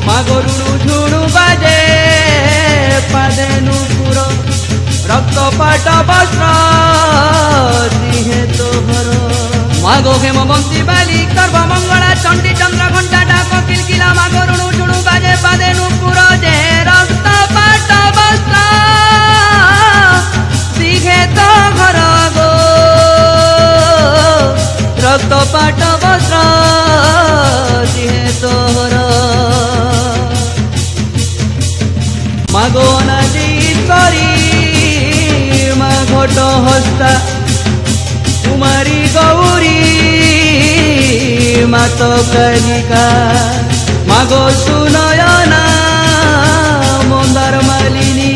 মাগরুড়ু ঝুড়ু বাজে পাদে নুপুর রক্ত পাট বস্ত্র দিহে তোহর মাগো হেমবন্তী বালি সর্বমঙ্গলা চণ্ডী চন্দ্র ঘণ্টা ডাক কিলকিলা মাগরুড়ু ঝুড়ু বাজে পাদে নুপুর যে রক্ত পাট বস্ত্র দিহে তোহর গো রক্ত পাট বস্ত্র দিহে তোহর মাগো নদীশ্বরী মা ঘট হস্তা কুমারী গৌরী মাত কালিকা মাগো সুনয়না মন্দার মালিনী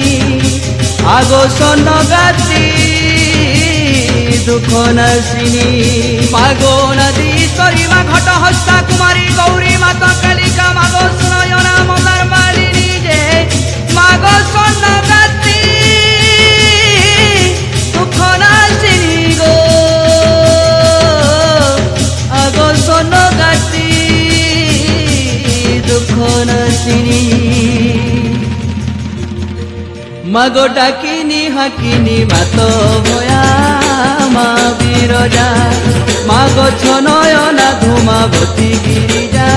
আগো স্বর্ণগাত্রী দুঃখ নাশিনী মাগো নদীশ্বরী মা ঘট হস্তা কুমারী গৌরী মাত কালিকা মাগো সুনয়না মন্দার মালিনী যে মাগো স্বর্ণগাত্রী দুঃখ নাশিনী গো আগো স্বর্ণগাত্রী দুঃখ নাশিনী মাগো ডাকিনি হাকিনি মাত ভয়া মা বিরজা মাগো ছনয়না ধূমাবতী গিরিজা